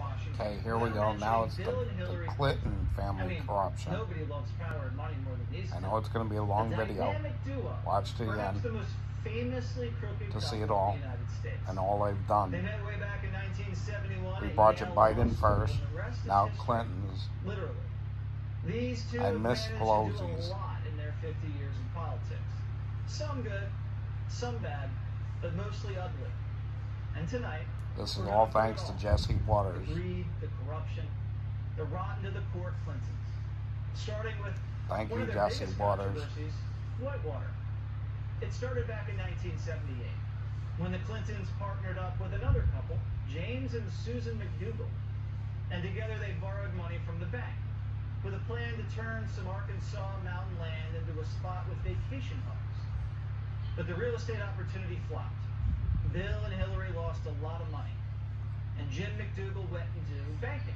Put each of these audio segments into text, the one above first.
Washington. Okay, here we go. Now it's the Clinton family corruption. Nobody loves power and money more than these two. I know it's going to be a long video. Duo, watch to the end the most famously crooked to see it all in the United States. and all they've done. They met way back in 1971. We brought you Biden first, now Clinton's. Literally. These two I miss managed to do Pelosi's. a lot in their 50 years in politics. Some good, some bad, but mostly ugly. And tonight, This is all thanks to Jesse Waters. The greed, the corruption, the rotten to the core Clintons. Starting with Thank one you, of their Jesse biggest Waters. controversies, Whitewater. It started back in 1978 when the Clintons partnered up with another couple, James and Susan McDougal, and together they borrowed money from the bank with a plan to turn some Arkansas mountain land into a spot with vacation homes. But the real estate opportunity flopped. Bill and Hillary lost a lot of money, and Jim McDougal went into banking,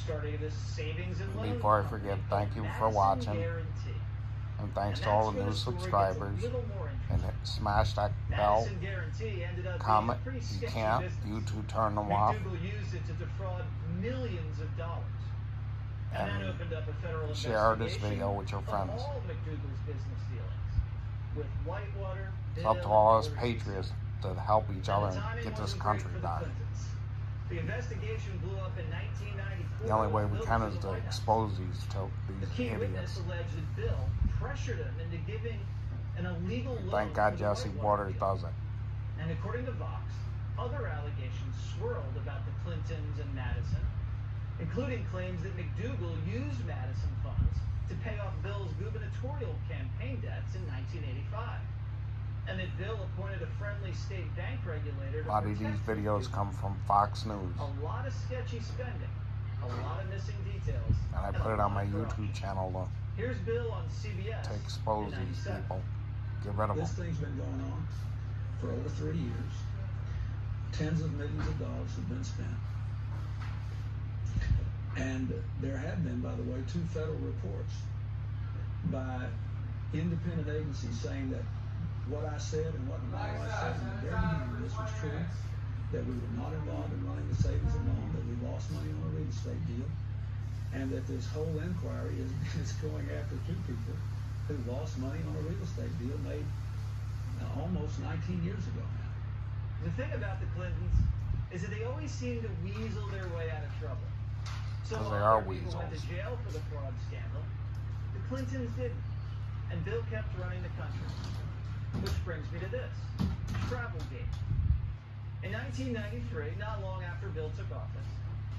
starting this savings and loan Before I company forget, called thank you for Madison watching, Guarantee. and thanks And to all that's the where new story gets a subscribers. little more And interesting. smash that bell, Madison Guarantee ended up comment. being a pretty You sketchy can't. business. YouTube turn them off. McDougal used it to defraud millions of dollars. And that And opened up a federal share this investigation video with your of friends. all McDougal's business dealings with Whitewater, It's up to Bill, all us and patriots to help each other the timing and get this wasn't great country for the back. Clintons. The investigation blew up in 1994. The only way we Bill can was is in the to White House. expose these The key witness idiots. alleged that Bill pressured him into giving an illegal loan. Thank God for the Jesse Whitewater Waters deal. does it. And according to Vox, other allegations swirled about the Clintons and Madison, including claims that McDougal used Madison funds to pay off Bill's gubernatorial campaign debts in 1985. And that Bill appointed a friendly state bank regulator to A lot of these protect videos McDougal. come from Fox News, A lot of sketchy spending, a lot of missing details, and I put a it on lot my of corruption. YouTube channel Here's Bill on CBS to expose in these 97. people. Get rid of This them. thing's been going on for over 30 years. Tens of millions of dollars have been spent. And there have been, by the way, 2 federal reports by independent agencies saying that what I said and what my wife said in the very beginning of this was true, that we were not involved in running the savings and loan, that we lost money on a real estate deal, and that this whole inquiry is going after 2 people who lost money on a real estate deal made almost 19 years ago now. The thing about the Clintons is that they always seem to weasel their way out of trouble. So Because they while are other people went to weasels. jail for the fraud scandal, the Clintons didn't. And Bill kept running the country. Which brings me to this, Travelgate. In 1993, not long after Bill took office,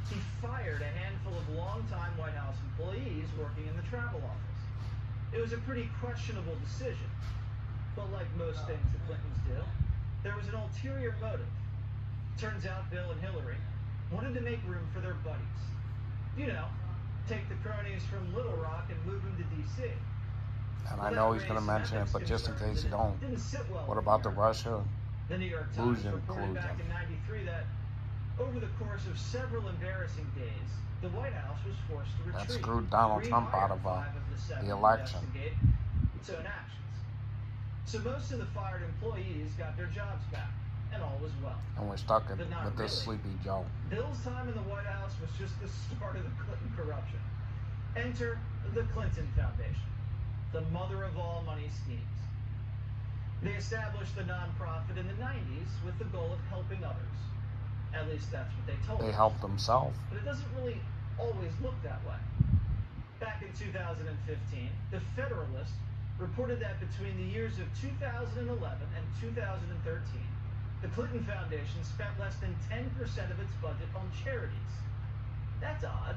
he fired a handful of longtime White House employees working in the travel office. It was a pretty questionable decision, but like most things the Clintons do, there was an ulterior motive. Turns out Bill and Hillary wanted to make room for their buddies. You know, take the cronies from Little Rock and move them to D.C. And I know he's going to mention it, but just in case you don't, what about the Russia The New York Times collusion? reported back in '93 that over the course of several embarrassing days, the White House was forced to retreat. That screwed Donald Trump out of the the election. its own actions. So most of the fired employees got their jobs back, and all was well. And we're stuck But not with this really. Sleepy Joe. Bill's time in the White House was just the start of the Clinton corruption. Enter the Clinton Foundation, the mother of all money schemes. They established the nonprofit in the 90s with the goal of helping others. At least that's what they told us. They helped themselves. But it doesn't really always look that way. Back in 2015, The Federalist reported that between the years of 2011 and 2013, the Clinton Foundation spent less than 10% of its budget on charities. That's odd.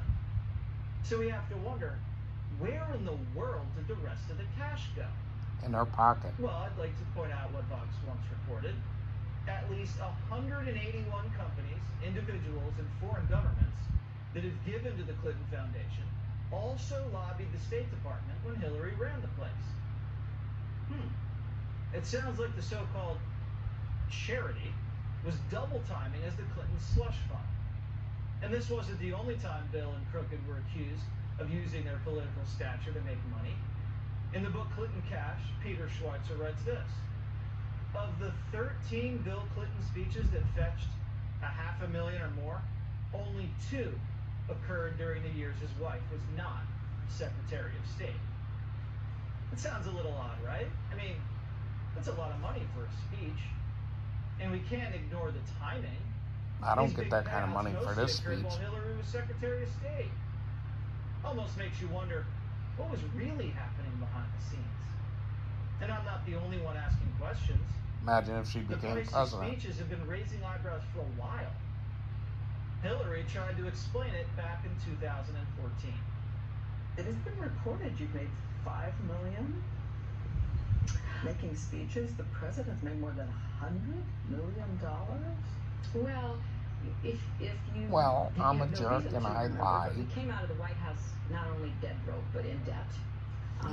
So we have to wonder, where in the world did the rest of the cash go? In their pocket. Well, I'd like to point out what Vox once reported. At least 181 companies, individuals, and foreign governments that have given to the Clinton Foundation also lobbied the State Department when Hillary ran the place. It sounds like the so-called charity was double timing as the Clinton slush fund. And this wasn't the only time Bill and Crooked were accused of using their political stature to make money. In the book Clinton Cash, Peter Schweitzer writes this: of the 13 Bill Clinton speeches that fetched $500,000 or more, only only 2 occurred during the years his wife was not Secretary of State. It sounds a little odd, right? I mean, that's a lot of money for a speech. And we can't ignore the timing. I don't These get big that kind of payouts money for mostly this occurred speech. while Hillary was Secretary of State. Almost makes you wonder what was really happening behind the scenes. And I'm not the only one asking questions. Imagine if she The became price of president. speeches have been raising eyebrows for a while. Hillary tried to explain it back in 2014. It has been reported you've made $5 million making speeches. The president's made more than $100 million. Well, if you Well, you I'm a have no jerk reason and to I remember, lie. but we came out of the White House not only dead broke but in debt.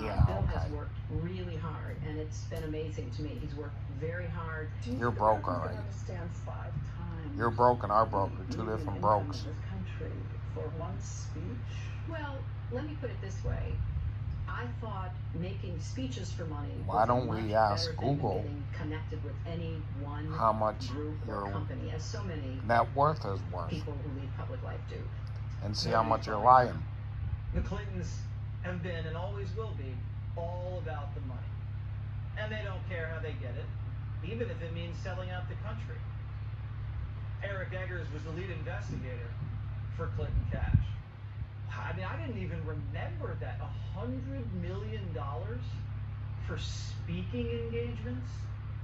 Yeah, Bill has okay. worked really hard, and it's been amazing to me. He's worked very hard. Do you You're think broke, Americans all right. understand 5 times You're broke and I'm broke. We're two median different income brokes. in this country for one speech? Well, let me put it this way. I thought making speeches for money Why was don't a much we ask better thing Google than getting connected with any one how much group or your company, as so many net worth is worth people who lead public life do. and see how much you're lying. The Clintons have been and always will be all about the money. And they don't care how they get it, even if it means selling out the country. Eric Eggers was the lead investigator for Clinton Cash. I mean, I didn't even remember that $100 million for speaking engagements.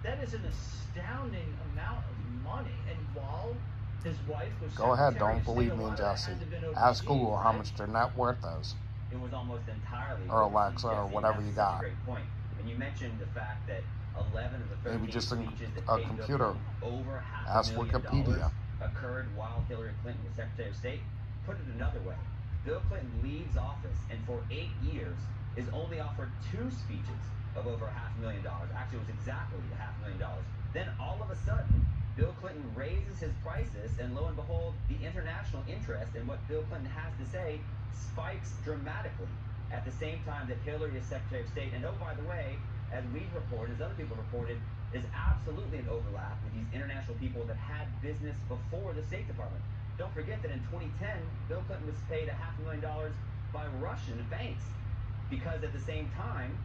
That is an astounding amount of money. And while his wife was Go ahead, Secretary don't of State, believe a me, lot of that Jesse. had to have been Ask overseas, Google how right? much their net worth is. It was almost entirely Or overseas, Alexa, or Jesse, whatever and you that's got. such a great point. And you mentioned the fact that 11 of the 13 Maybe just speeches that a paid computer. Bill over Ask $500,000 Wikipedia. occurred while Hillary Clinton was Secretary of State. Put it another way, Bill Clinton leaves office and for 8 years is only offered 2 speeches of over $500,000. Actually, it was exactly $500,000. Then all of a sudden, Bill Clinton raises his prices, and lo and behold, the international interest in what Bill Clinton has to say spikes dramatically at the same time that Hillary is Secretary of State. And oh, by the way, as we've reported, as other people reported, is absolutely an overlap with these international people that had business before the State Department. Don't forget that in 2010, Bill Clinton was paid $500,000 by Russian banks because at the same time,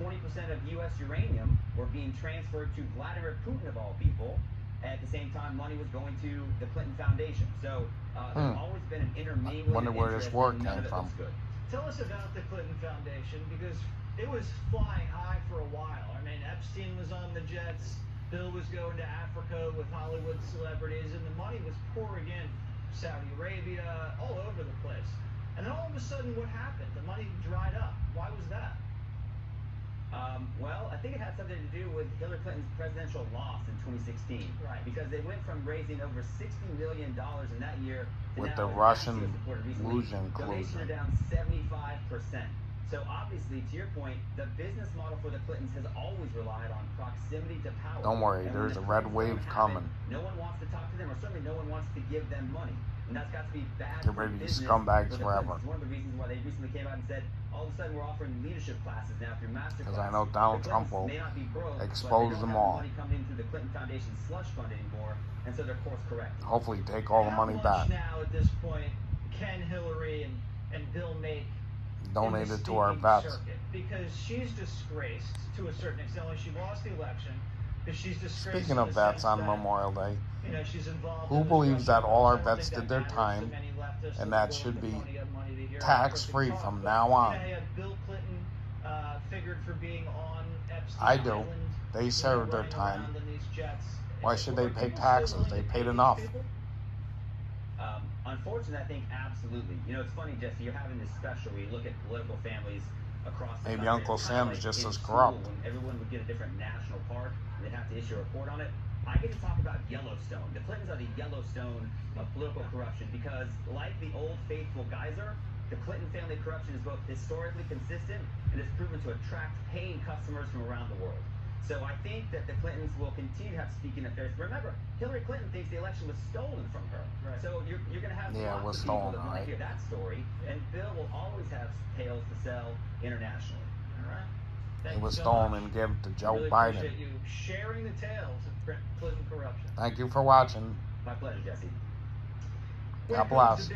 20% of U.S. uranium were being transferred to Vladimir Putin, of all people. At the same time, money was going to the Clinton Foundation. So there's always been an intermingling. Wonder where this interest, word and none came of it from. looks good. Tell us about the Clinton Foundation, because it was flying high for a while. I mean, Epstein was on the jets, Bill was going to Africa with Hollywood celebrities, and the money was pouring in Saudi Arabia, all over the place. And then all of a sudden, what happened? The money dried up. Why was that? Well, I think it had something to do with Hillary Clinton's presidential loss in 2016. Right. Because they went from raising over $60 million in that year to With now, the as Russian Axios reported recently, collusion. donations are down 75%. So obviously, to your point, the business model for the Clintons has always relied on proximity to power. Don't worry, And when there's the a red Clintons wave don't have coming. it, no one wants to talk to them, or certainly no one wants to give them money. And that's got to be bad Get for ready to be business scumbags for the forever. Clintons. It's one of the reasons why they recently came out and said, all of a sudden we're offering leadership classes now through master Because I class. know Donald The Trump Clintons will may not be broke, expose but they don't them have all. money coming in through the Clinton Foundation slush fund anymore, and so they're course correcting. Hopefully take all the money How much back. now at this point can Hillary and Bill make Donate in the it to our speaking vets. circuit? Because she's disgraced to a certain extent. Only she lost the election, but she's disgraced. Speaking in of the vets sense on that, Memorial Day, you know, she's involved who in this believes Russian that all our I don't vets think did that their matters to time many leftists and who that will should be pony up money to hear tax-free talk, from but, now on? You know, you have Bill Clinton figured for being on Epstein I do. Island, They served their running time. around in these jets. Why should they Are pay people still taxes? willing They to paid pay enough. these people? Unfortunately, I think absolutely. You know, it's funny, Jesse, you're having this special where you look at political families across the Maybe country. Uncle It's kinda Sam's like just in as school corrupt. When everyone would get a different national park, and they'd have to issue a report on it. I get to talk about Yellowstone. The Clintons are the Yellowstone of political corruption because, like the old faithful geyser, the Clinton family corruption is both historically consistent and has proven to attract paying customers from around the world. So I think that the Clintons will continue to have speaking affairs. Remember, Hillary Clinton thinks the election was stolen from her. Right. So you're going to have Yeah, it was lots of people stolen, that want right. to hear that story, and Bill will always have tales to sell internationally. All right. It Thank was you so stolen much. and given to Joe Really Biden. appreciate you sharing the tales of Clinton corruption. Thank you for watching. My pleasure, Jesse. God bless.